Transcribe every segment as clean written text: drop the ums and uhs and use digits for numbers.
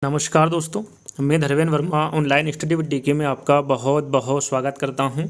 नमस्कार दोस्तों, मैं Dharmendra Verma online study with DK में आपका बहुत बहुत स्वागत करता हूं।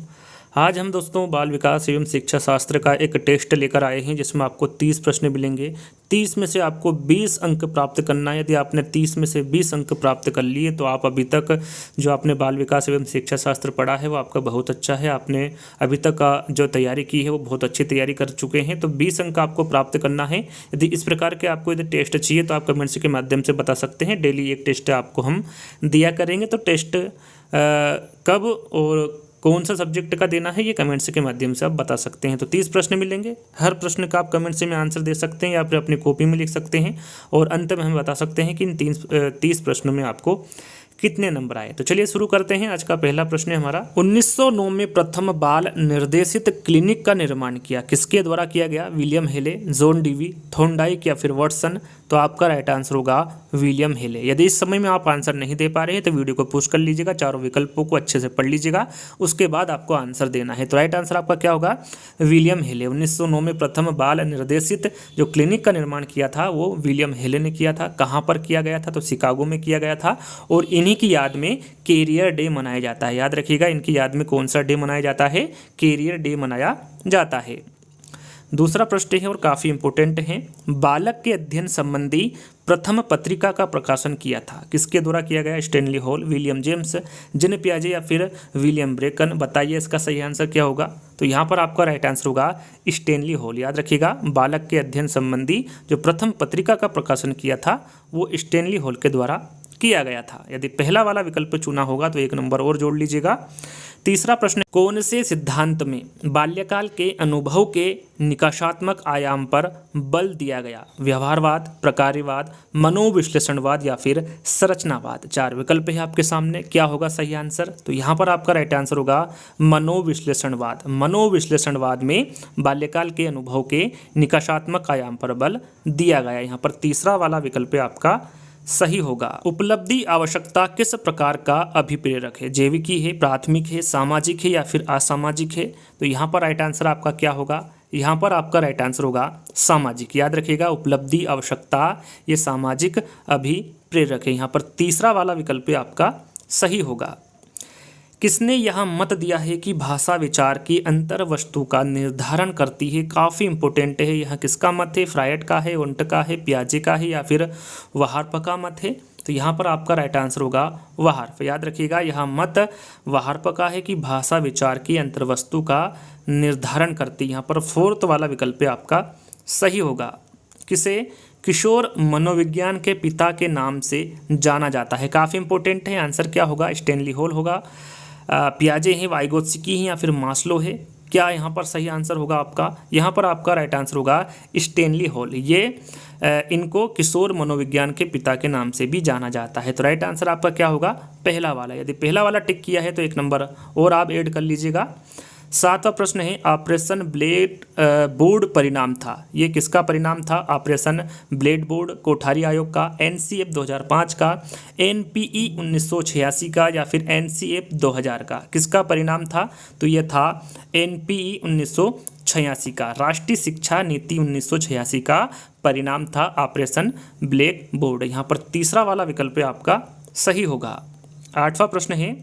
आज हम दोस्तों बाल विकास एवं शिक्षा शास्त्र का एक टेस्ट लेकर आए हैं जिसमें आपको 30 प्रश्न मिलेंगे। 30 में से आपको 20 अंक प्राप्त करना है। यदि आपने 30 में से 20 अंक प्राप्त कर लिए तो आप अभी तक जो आपने बाल विकास एवं शिक्षा शास्त्र पढ़ा है वो आपका बहुत अच्छा है। आपने अभी तक का जो तैयारी की है वो बहुत अच्छी तैयारी कर चुके हैं। तो 20 अंक आपको प्राप्त करना है। यदि इस प्रकार के आपको यदि टेस्ट चाहिए तो आप कमेंट्स के माध्यम से बता सकते हैं। डेली एक टेस्ट आपको हम दिया करेंगे। तो टेस्ट कब और कौन सा सब्जेक्ट का देना है ये कमेंट्स के माध्यम से आप बता सकते हैं। तो 30 प्रश्न मिलेंगे। हर प्रश्न का आप कमेंट्स में आंसर दे सकते हैं या फिर अपनी कॉपी में लिख सकते हैं और अंत में हम बता सकते हैं कि इन 30 प्रश्नों में आपको कितने नंबर आए। तो चलिए शुरू करते हैं। आज का पहला प्रश्न है हमारा, 1909 में प्रथम बाल निर्देशित क्लिनिक का निर्माण किया किसके द्वारा किया गया? विलियम हेले, जॉन डीवी, थॉर्नडाइक या फिर वाटसन? तो आपका राइट आंसर होगा विलियम हेले। यदि इस समय में आप आंसर नहीं दे पा रहे हैं तो वीडियो को पॉज कर लीजिएगा, चारों विकल्पों को अच्छे से पढ़ लीजिएगा, उसके बाद आपको आंसर देना है। तो राइट आंसर आपका क्या होगा? विलियम हेले। 1909 में प्रथम बाल निर्देशित जो क्लिनिक का निर्माण किया था वो विलियम हेले ने किया था। कहाँ पर किया गया था? तो शिकागो में किया गया था और इन्हीं की याद में कैरियर डे मनाया जाता है। याद रखिएगा, इनकी याद में कौन सा डे मनाया जाता है? कैरियर डे मनाया जाता है। दूसरा प्रश्न है और काफ़ी इंपॉर्टेंट है, बालक के अध्ययन संबंधी प्रथम पत्रिका का प्रकाशन किया था किसके द्वारा किया गया? स्टैनली हॉल, विलियम जेम्स, जेन पियाजे या फिर विलियम ब्रेकन? बताइए इसका सही आंसर क्या होगा? तो यहाँ पर आपका राइट आंसर होगा स्टैनली हॉल। याद रखिएगा, बालक के अध्ययन संबंधी जो प्रथम पत्रिका का प्रकाशन किया था वो स्टैनली हॉल के द्वारा किया गया था। यदि पहला वाला विकल्प चुना होगा तो एक नंबर और जोड़ लीजिएगा। तीसरा प्रश्न, कौन से सिद्धांत में बाल्यकाल के अनुभव के निकासात्मक आयाम पर बल दिया गया? व्यवहारवाद, प्रकार्यवाद, मनोविश्लेषणवाद या फिर संरचनावाद? चार विकल्प है आपके सामने, क्या होगा सही आंसर? तो यहाँ पर आपका राइट आंसर होगा मनोविश्लेषणवाद। मनोविश्लेषणवाद में बाल्यकाल के अनुभव के निकासात्मक आयाम पर बल दिया गया। यहाँ पर तीसरा वाला विकल्प आपका सही होगा। उपलब्धि आवश्यकता किस प्रकार का अभिप्रेरक है? जैविकी है, प्राथमिक है, सामाजिक है या फिर असामाजिक है? तो यहाँ पर राइट आंसर आपका क्या होगा? यहाँ पर आपका राइट आंसर होगा सामाजिक। याद रखिएगा, उपलब्धि आवश्यकता ये सामाजिक अभिप्रेरक है। यहाँ पर तीसरा वाला विकल्प आपका सही होगा। किसने यहाँ मत दिया है कि भाषा विचार की अंतर वस्तु का निर्धारण करती है? काफ़ी इंपॉर्टेंट है। यहाँ किसका मत है? फ्रायड का है, वुंट का है, पियाजे का है या फिर वाहार्प का मत है? तो यहाँ पर आपका राइट आंसर होगा वाहार्प। याद रखिएगा, यहाँ मत वाहार्प का है कि भाषा विचार की अंतर वस्तु का निर्धारण करती है। यहाँ पर फोर्थ वाला विकल्प आपका सही होगा। किसे किशोर मनोविज्ञान के पिता के नाम से जाना जाता है? काफ़ी इंपॉर्टेंट है। आंसर क्या होगा? स्टैनली हॉल होगा, पियाजे हैं, वाइगोत्स्की हैं या फिर मास्लो है? क्या यहाँ पर सही आंसर होगा आपका? यहाँ पर आपका राइट आंसर होगा स्टैनली हॉल। ये इनको किशोर मनोविज्ञान के पिता के नाम से भी जाना जाता है। तो राइट आंसर आपका क्या होगा? पहला वाला। यदि पहला वाला टिक किया है तो एक नंबर और आप ऐड कर लीजिएगा। सातवां प्रश्न है, ऑपरेशन ब्लेड बोर्ड परिणाम था, ये किसका परिणाम था? ऑपरेशन ब्लेड बोर्ड कोठारी आयोग का, एनसीएफ 2005 का, एनपीई 1986 का या फिर एनसीएफ 2000 का? किसका परिणाम था? तो ये था एनपीई 1986 का, राष्ट्रीय शिक्षा नीति 1986 का परिणाम था ऑपरेशन ब्लैक बोर्ड। यहाँ पर तीसरा वाला विकल्प आपका सही होगा। आठवां प्रश्न है,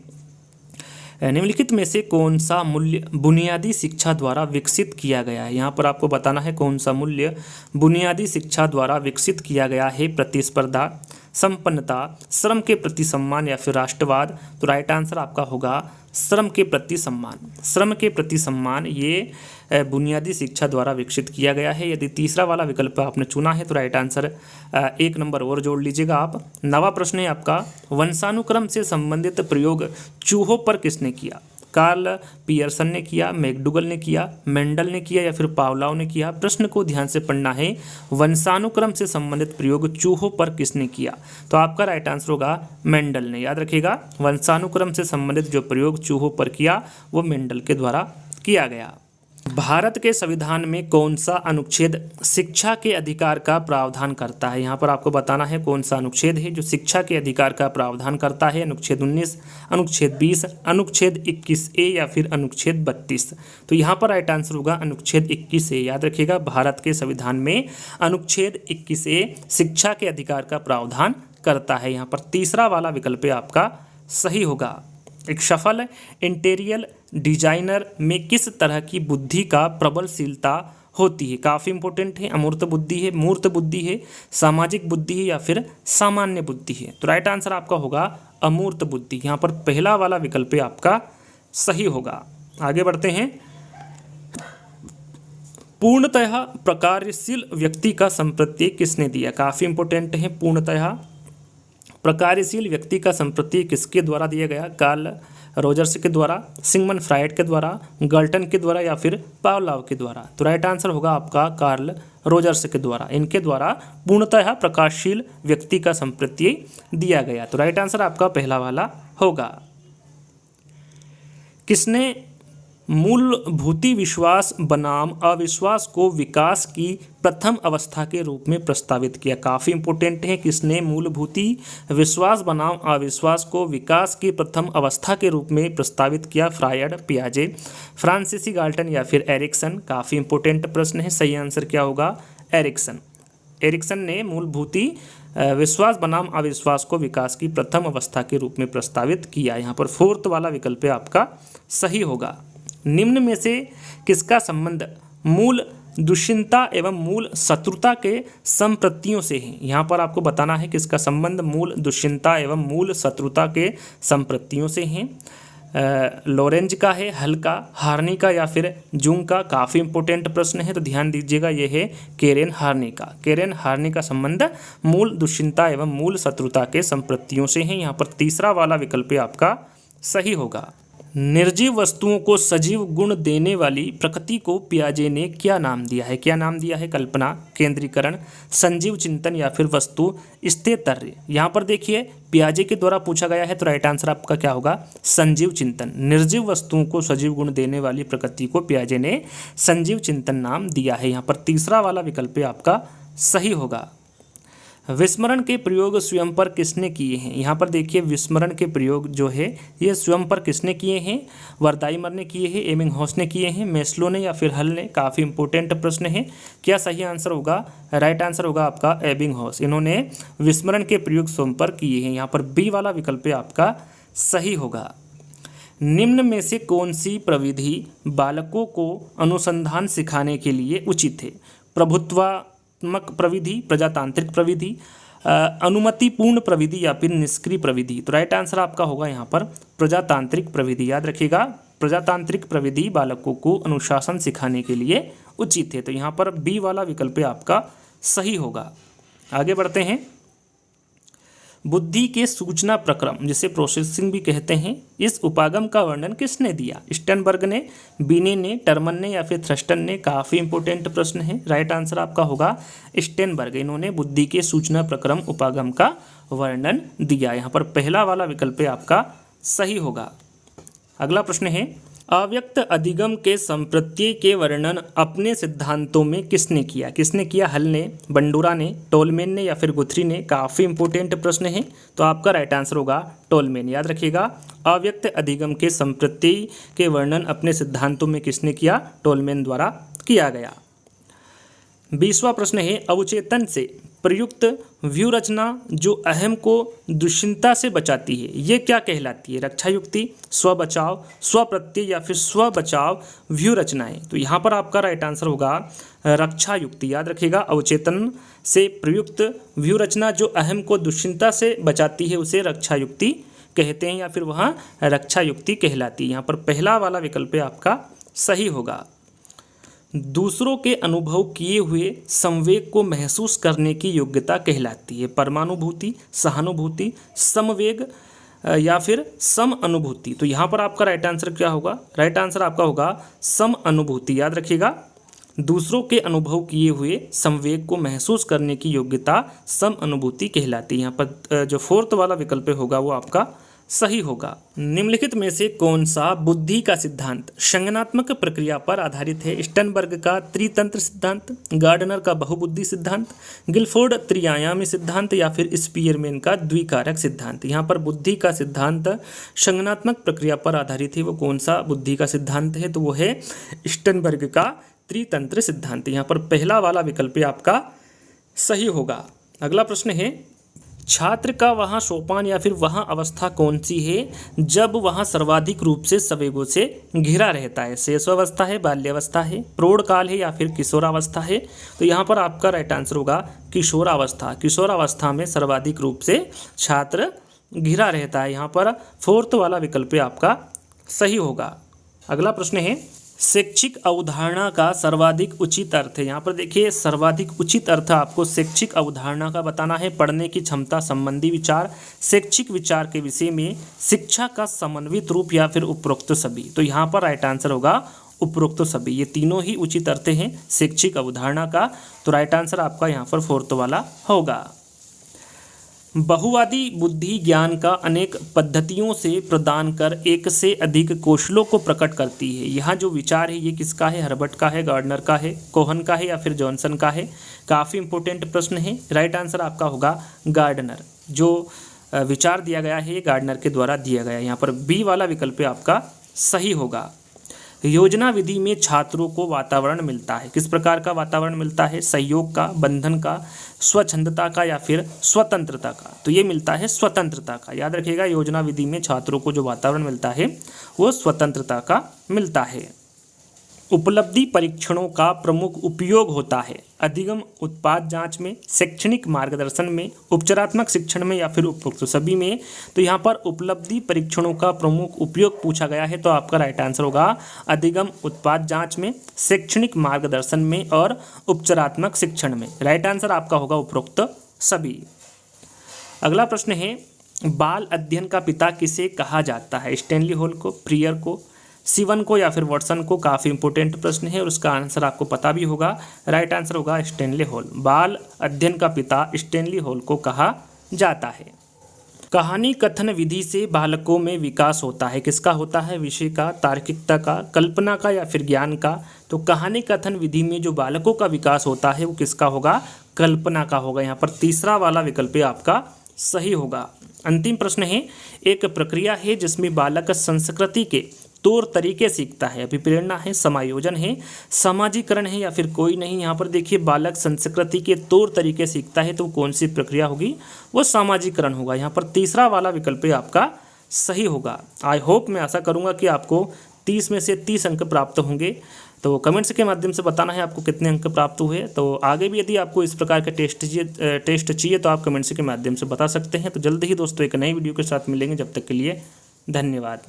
निम्नलिखित में से कौन सा मूल्य बुनियादी शिक्षा द्वारा विकसित किया गया है? यहाँ पर आपको बताना है कौन सा मूल्य बुनियादी शिक्षा द्वारा विकसित किया गया है। प्रतिस्पर्धा, संपन्नता, श्रम के प्रति सम्मान या फिर राष्ट्रवाद? तो राइट आंसर आपका होगा श्रम के प्रति सम्मान। श्रम के प्रति सम्मान ये बुनियादी शिक्षा द्वारा विकसित किया गया है। यदि तीसरा वाला विकल्प आपने चुना है तो राइट आंसर एक नंबर और जोड़ लीजिएगा आप। नवा प्रश्न है आपका, वंशानुक्रम से संबंधित प्रयोग चूहों पर किसने किया? कार्ल पियर्सन ने किया, मैकडूगल ने किया, मेंडल ने किया या फिर पावलाव ने किया? प्रश्न को ध्यान से पढ़ना है। वंशानुक्रम से संबंधित प्रयोग चूहों पर किसने किया? तो आपका राइट आंसर होगा मेंडल ने। याद रखिएगा, वंशानुक्रम से संबंधित जो प्रयोग चूहों पर किया वो मेंडल के द्वारा किया गया। भारत के संविधान में कौन सा अनुच्छेद शिक्षा के अधिकार का प्रावधान करता है? यहाँ पर आपको बताना है कौन सा अनुच्छेद है जो शिक्षा के अधिकार का प्रावधान करता है। अनुच्छेद 19, अनुच्छेद 20, अनुच्छेद 21A या फिर अनुच्छेद 32? तो यहाँ पर राइट आंसर होगा अनुच्छेद 21A। याद रखिएगा, भारत के संविधान में अनुच्छेद 21A शिक्षा के अधिकार का प्रावधान करता है। यहाँ पर तीसरा वाला विकल्प आपका सही होगा। एक सफल इंटीरियर डिजाइनर में किस तरह की बुद्धि का प्रबलशीलता होती है? काफ़ी इंपॉर्टेंट है। अमूर्त बुद्धि है, मूर्त बुद्धि है, सामाजिक बुद्धि है या फिर सामान्य बुद्धि है? तो राइट आंसर आपका होगा अमूर्त बुद्धि। यहाँ पर पहला वाला विकल्प आपका सही होगा। आगे बढ़ते हैं। पूर्णतः प्रकार्यशील व्यक्ति का संप्रत्यय किसने दिया? काफ़ी इंपॉर्टेंट है। पूर्णतः प्रकार्यशील व्यक्ति का संप्रत्यय किसके द्वारा दिया गया? कार्ल रोजर्स के द्वारा, सिगमंड फ्राइड के द्वारा, गल्टन के द्वारा या फिर पावलोव के द्वारा? तो राइट आंसर होगा आपका कार्ल रोजर्स के द्वारा। इनके द्वारा पूर्णतः प्रकाशशील व्यक्ति का संप्रत्यय दिया गया। तो राइट आंसर आपका पहला वाला होगा। किसने मूलभूति विश्वास बनाम अविश्वास को विकास की प्रथम अवस्था के रूप में प्रस्तावित किया? काफ़ी इंपॉर्टेंट है। किसने मूलभूति विश्वास बनाम अविश्वास को विकास की प्रथम अवस्था के रूप में प्रस्तावित किया? फ्रायड, पियाजे, फ्रांसीसी गाल्टन या फिर एरिक्सन? काफ़ी इंपॉर्टेंट प्रश्न है। सही आंसर क्या होगा? एरिक्सन। एरिक्सन ने मूलभूति विश्वास बनाम अविश्वास को विकास की प्रथम अवस्था के रूप में प्रस्तावित किया। यहाँ पर फोर्थ वाला विकल्प आपका सही होगा। निम्न में से किसका संबंध मूल दुश्चिंता एवं मूल शत्रुता के संप्रतियों से है? यहाँ पर आपको बताना है किसका संबंध मूल दुश्चिंता एवं मूल शत्रुता के संप्रतियों से है। लॉरेंज का है, हल का, हार्नी का या फिर जुंग का? काफ़ी इंपॉर्टेंट प्रश्न है, तो ध्यान दीजिएगा। ये है केरेन हार्नी का। केरेन हार्नी का संबंध मूल दुश्चिंता एवं मूल शत्रुता के संप्रतियों से है। यहाँ पर तीसरा वाला विकल्प आपका सही होगा। निर्जीव वस्तुओं को सजीव गुण देने वाली प्रकृति को पियाजे ने क्या नाम दिया है? क्या नाम दिया है? कल्पना, केंद्रीकरण, संजीव चिंतन या फिर वस्तु स्थितर्य? यहाँ पर देखिए पियाजे के द्वारा पूछा गया है, तो राइट आंसर आपका क्या होगा? संजीव चिंतन। निर्जीव वस्तुओं को सजीव गुण देने वाली प्रकृति को पियाजे ने संजीव चिंतन नाम दिया है। यहाँ पर तीसरा वाला विकल्प आपका सही होगा। विस्मरण के प्रयोग स्वयं पर किसने किए हैं? यहाँ पर देखिए विस्मरण के प्रयोग जो है ये स्वयं पर किसने किए हैं? वर्दाइमर ने किए हैं, एबिंगहॉस ने किए हैं, मेस्लो ने या फिर हल ने? काफ़ी इंपॉर्टेंट प्रश्न है। क्या सही आंसर होगा? राइट आंसर होगा आपका एबिंगहॉस। इन्होंने विस्मरण के प्रयोग स्वयं पर किए हैं। यहाँ पर बी वाला विकल्प आपका सही होगा। निम्न में से कौन सी प्रविधि बालकों को अनुसंधान सिखाने के लिए उचित है? प्रभुत्वात्मक प्रविधि, प्रजातांत्रिक प्रविधि, अनुमतिपूर्ण प्रविधि या फिर निष्क्रिय प्रविधि? तो राइट आंसर आपका होगा यहाँ पर प्रजातांत्रिक प्रविधि। याद रखिएगा, प्रजातांत्रिक प्रविधि बालकों को अनुशासन सिखाने के लिए उचित है। तो यहाँ पर बी वाला विकल्प आपका सही होगा। आगे बढ़ते हैं। बुद्धि के सूचना प्रक्रम जिसे प्रोसेसिंग भी कहते हैं, इस उपागम का वर्णन किसने दिया? स्टेनबर्ग ने, बीने ने, टर्मन ने या फिर थ्रस्टन ने? काफ़ी इंपॉर्टेंट प्रश्न है। राइट आंसर आपका होगा स्टेनबर्ग। इन्होंने बुद्धि के सूचना प्रक्रम उपागम का वर्णन दिया। यहाँ पर पहला वाला विकल्प आपका सही होगा। अगला प्रश्न है, अव्यक्त अधिगम के संप्रत्यय के वर्णन अपने सिद्धांतों में किसने किया? किसने किया? हल ने, बंडूरा ने, टोलमेन ने या फिर गुथरी ने? काफ़ी इंपॉर्टेंट प्रश्न है, तो आपका राइट आंसर होगा टोलमेन। याद रखिएगा, अव्यक्त अधिगम के संप्रत्यय के वर्णन अपने सिद्धांतों में किसने किया? टोलमेन द्वारा किया गया। 20वां प्रश्न है, अवचेतन से प्रयुक्त व्यू रचना जो अहम को दुश्चिंता से बचाती है, ये क्या कहलाती है? रक्षा युक्ति, स्वबचाव, स्वप्रत्यय या फिर स्वबचाव व्यू रचनाएं? तो यहाँ पर आपका राइट आंसर होगा रक्षा युक्ति। याद रखिएगा, अवचेतन से प्रयुक्त व्यू रचना जो अहम को दुश्चिंता से बचाती है उसे रक्षा युक्ति कहते हैं या फिर वह रक्षा युक्ति कहलाती है। यहाँ पर पहला वाला विकल्प आपका सही होगा। दूसरों के अनुभव किए हुए संवेग को महसूस करने की योग्यता कहलाती है? परमानुभूति, सहानुभूति, समवेग या फिर सम अनुभूति? तो यहाँ पर आपका राइट आंसर क्या होगा? राइट आंसर आपका होगा सम अनुभूति। याद रखिएगा, दूसरों के अनुभव किए हुए संवेग को महसूस करने की योग्यता सम अनुभूति कहलाती है। यहाँ पर जो फोर्थ वाला विकल्प होगा वो आपका सही होगा। निम्नलिखित में से कौन सा बुद्धि का सिद्धांत संज्ञानात्मक प्रक्रिया पर आधारित है? स्टर्नबर्ग का त्रितंत्र सिद्धांत, गार्डनर का बहुबुद्धि सिद्धांत, गिलफोर्ड त्रिआयामी सिद्धांत या फिर स्पीयरमैन का द्विकारक सिद्धांत? यहाँ पर बुद्धि का सिद्धांत संज्ञानात्मक प्रक्रिया पर आधारित है। वो कौन सा बुद्धि का सिद्धांत है? तो वो है स्टर्नबर्ग का त्रितंत्र सिद्धांत। यहाँ पर पहला वाला विकल्प आपका सही होगा। अगला प्रश्न है, छात्र का वहाँ सोपान या फिर वहाँ अवस्था कौन सी है जब वहाँ सर्वाधिक रूप से संवेगों से घिरा रहता है? शैशवावस्था है, बाल्यावस्था है, प्रौढ़ काल है या फिर किशोरावस्था है? तो यहाँ पर आपका राइट आंसर होगा किशोरावस्था। किशोरावस्था में सर्वाधिक रूप से छात्र घिरा रहता है। यहाँ पर फोर्थ वाला विकल्प आपका सही होगा। अगला प्रश्न है, शैक्षिक अवधारणा का सर्वाधिक उचित अर्थ है। यहाँ पर देखिए सर्वाधिक उचित अर्थ आपको शैक्षिक अवधारणा का बताना है। पढ़ने की क्षमता संबंधी विचार, शैक्षिक विचार के विषय में शिक्षा का समन्वित रूप या फिर उपरोक्त सभी। तो यहाँ पर राइट आंसर होगा उपरोक्त सभी। ये तीनों ही उचित अर्थ हैं शैक्षिक अवधारणा का। तो राइट आंसर आपका यहाँ पर फोर्थ वाला होगा। बहुवादी बुद्धि ज्ञान का अनेक पद्धतियों से प्रदान कर एक से अधिक कौशलों को प्रकट करती है। यहाँ जो विचार है ये किसका है? हर्बर्ट का है, गार्डनर का है, कोहन का है या फिर जॉनसन का है? काफ़ी इंपॉर्टेंट प्रश्न है। राइट आंसर आपका होगा गार्डनर। जो विचार दिया गया है ये गार्डनर के द्वारा दिया गया है। यहाँ पर बी वाला विकल्प आपका सही होगा। योजना विधि में छात्रों को वातावरण मिलता है। किस प्रकार का वातावरण मिलता है? सहयोग का, बंधन का, स्वच्छंदता का या फिर स्वतंत्रता का? तो ये मिलता है स्वतंत्रता का। याद रखिएगा योजना विधि में छात्रों को जो वातावरण मिलता है वो स्वतंत्रता का मिलता है। उपलब्धि परीक्षणों का प्रमुख उपयोग होता है अधिगम उत्पाद जांच में, शैक्षणिक मार्गदर्शन में, उपचारात्मक शिक्षण में या फिर उपरोक्त सभी में। तो यहाँ पर उपलब्धि परीक्षणों का प्रमुख उपयोग पूछा गया है तो आपका राइट आंसर होगा अधिगम उत्पाद जांच में, शैक्षणिक मार्गदर्शन में और उपचारात्मक शिक्षण में। राइट आंसर आपका होगा उपरोक्त सभी। अगला प्रश्न है, बाल अध्ययन का पिता किसे कहा जाता है? स्टैनली हॉल को, प्रियर को, सिवन को या फिर वाटसन को? काफ़ी इंपॉर्टेंट प्रश्न है और उसका आंसर आपको पता भी होगा। राइट आंसर होगा स्टैनली हॉल। बाल अध्ययन का पिता स्टैनली हॉल को कहा जाता है। कहानी कथन विधि से बालकों में विकास होता है। किसका होता है? विषय का, तार्किकता का, कल्पना का या फिर ज्ञान का? तो कहानी कथन विधि में जो बालकों का विकास होता है वो किसका होगा? कल्पना का होगा। यहाँ पर तीसरा वाला विकल्प आपका सही होगा। अंतिम प्रश्न है, एक प्रक्रिया है जिसमें बालक संस्कृति के तौर तरीके सीखता है। अभिप्रेरणा है, समायोजन है, समाजीकरण है या फिर कोई नहीं? यहाँ पर देखिए बालक संस्कृति के तौर तरीके सीखता है तो कौन सी प्रक्रिया होगी? वो समाजीकरण होगा। यहाँ पर तीसरा वाला विकल्प आपका सही होगा। आई होप, मैं आशा करूँगा कि आपको 30 में से 30 अंक प्राप्त होंगे। तो कमेंट्स के माध्यम से बताना है आपको कितने अंक प्राप्त हुए। तो आगे भी यदि आपको इस प्रकार के टेस्ट चाहिए तो आप कमेंट्स के माध्यम से बता सकते हैं। तो जल्द ही दोस्तों एक नई वीडियो के साथ मिलेंगे। जब तक के लिए धन्यवाद।